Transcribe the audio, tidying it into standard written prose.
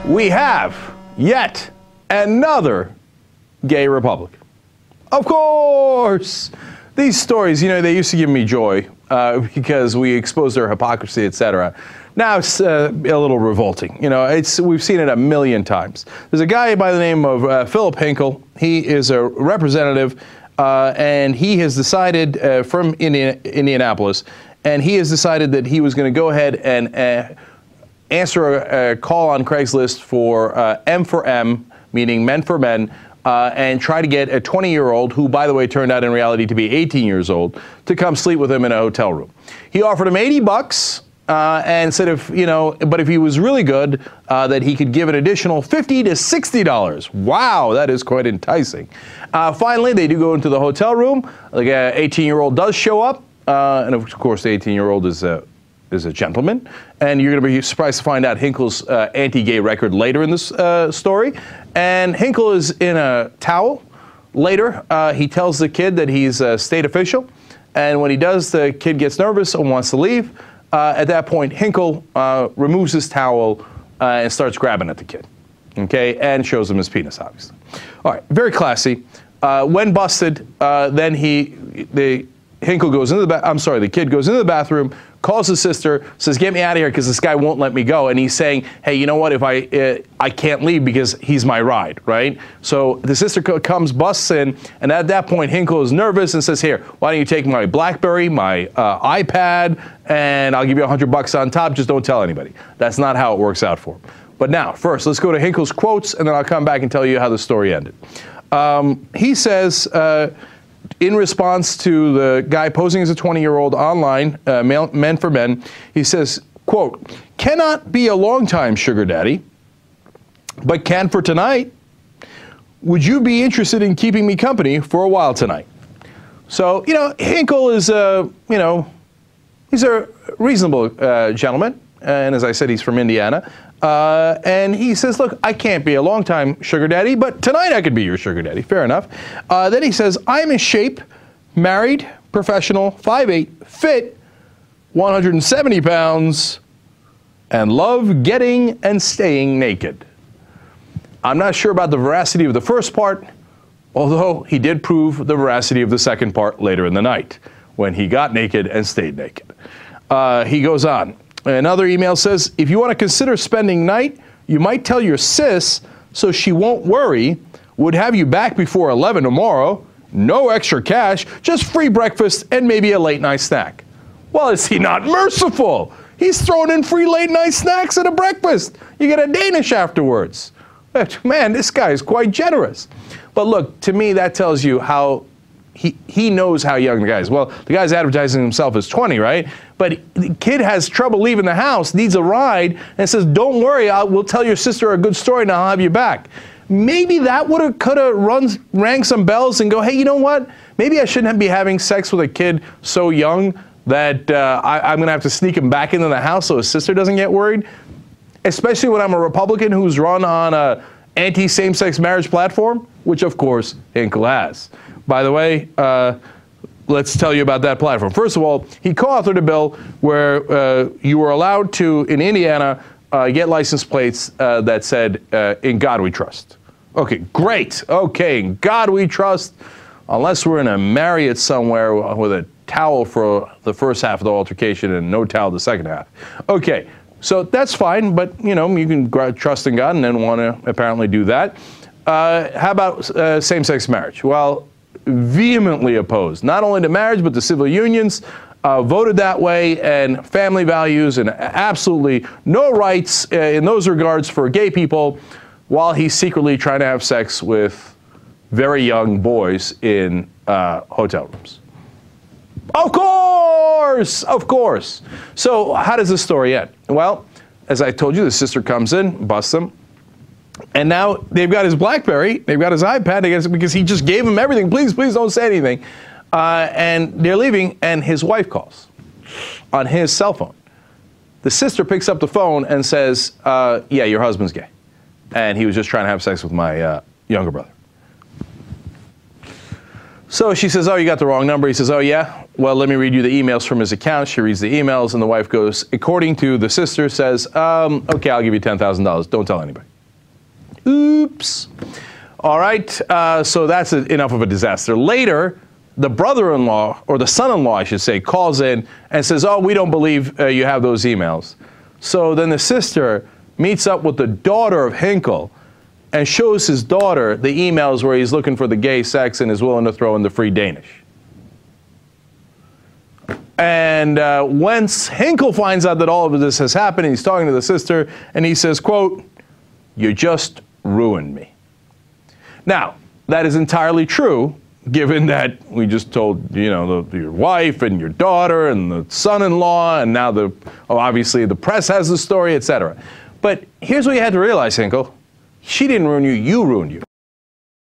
we have yet another gay Republican. Of course! These stories, you know, they used to give me joy because we exposed their hypocrisy, etc. Now it's a little revolting. You know, we've seen it a million times. There's a guy by the name of Philip Hinkle. He is a representative, and he has decided from Indianapolis, and he has decided that he was going to go ahead and answer a call on Craigslist for M for M, meaning men for men, and try to get a 20-year-old, who, by the way, turned out in reality to be 18 years old, to come sleep with him in a hotel room. He offered him $80 and said if he was really good, that he could give an additional $50 to $60. Wow, that is quite enticing. Finally, they do go into the hotel room. Like an 18-year-old does show up, and of course, the 18-year-old is a gentleman, and you're going to be surprised to find out Hinkle's anti-gay record later in this story. And Hinkle is in a towel. Later, he tells the kid that he's a state official, and when he does, the kid gets nervous and wants to leave. At that point, Hinkle removes his towel and starts grabbing at the kid, okay, and shows him his penis, obviously. All right, very classy. When busted, then Hinkle goes into the kid goes into the bathroom, calls his sister, says, "Get me out of here because this guy won't let me go." And he's saying, "Hey, you know what? If I can't leave because he's my ride, right?" So the sister comes, busts in, and at that point, Hinkle is nervous and says, "Here, why don't you take my BlackBerry, my iPad, and I'll give you $100 on top. Just don't tell anybody." That's not how it works out for him. But now, first, let's go to Hinkle's quotes, and then I'll come back and tell you how the story ended. He says, in response to the guy posing as a 20-year-old online, men for men, he says, quote, "Cannot be a long-time sugar daddy, but can for tonight. Would you be interested in keeping me company for a while tonight?" So, you know, Hinkle is, he's a reasonable gentleman. And as I said, he's from Indiana. And he says, "Look, I can't be a long-time sugar daddy, but tonight I could be your sugar daddy." Fair enough. Then he says, "I'm in shape, married, professional, 5'8", fit, 170 pounds, and love getting and staying naked." I'm not sure about the veracity of the first part, although he did prove the veracity of the second part later in the night, when he got naked and stayed naked. He goes on. Another email says, "If you want to consider spending night, you might tell your sis so she won't worry. Would have you back before 11 tomorrow. No extra cash, just free breakfast and maybe a late night snack." Well, is he not merciful? He's throwing in free late night snacks and a breakfast. You get a Danish afterwards. Man, this guy is quite generous. But look, to me, that tells you how he knows how young the guy is. Well, the guy's advertising himself as 20, right? But the kid has trouble leaving the house, needs a ride, and says, "Don't worry, we'll tell your sister a good story and I'll have you back." Maybe that could have rang some bells and go, "Hey, you know what? Maybe I shouldn't be having sex with a kid so young that I'm going to have to sneak him back into the house so his sister doesn't get worried." Especially when I'm a Republican who's run on a anti-same-sex marriage platform, which of course Hinkle has. By the way, let's tell you about that platform. First of all, he co-authored a bill where you were allowed to, in Indiana, get license plates that said, "In God we trust." Okay, great. Okay, in God we trust, unless we're in a Marriott somewhere with a towel for the first half of the altercation and no towel the second half. Okay, so that's fine, but you know, you can trust in God and then want to apparently do that. How about same-sex marriage? Well, vehemently opposed, not only to marriage, but to civil unions, voted that way, and family values, and absolutely no rights in those regards for gay people, while he's secretly trying to have sex with very young boys in hotel rooms. Of course! Of course! So how does this story end? Well, as I told you, the sister comes in, busts him, and now they've got his BlackBerry, they've got his iPad, I guess, because he just gave him everything. Please, please don't say anything. And they're leaving, and his wife calls on his cell phone. The sister picks up the phone and says, "Yeah, your husband's gay. And he was just trying to have sex with my younger brother." So she says, "Oh, you got the wrong number." He says, "Oh, yeah? Well, let me read you the emails from his account." She reads the emails, and the wife goes, according to the sister, says, "Okay, I'll give you $10,000. Don't tell anybody." Oops. All right, so that's enough of a disaster. Later, the brother-in-law, or the son-in-law, I should say, calls in and says, oh, we don't believe you have those emails. So then the sister meets up with the daughter of Hinkle and shows his daughter the emails where he's looking for the gay sex and is willing to throw in the free Danish. And once Hinkle finds out that all of this has happened, he's talking to the sister, and he says, quote, "You just ruined me." Now, that is entirely true, given that we just told, you know, your wife and your daughter and the son-in-law, and now obviously the press has the story, etc. But here's what you had to realize, Hinkle. She didn't ruin you, you ruined you.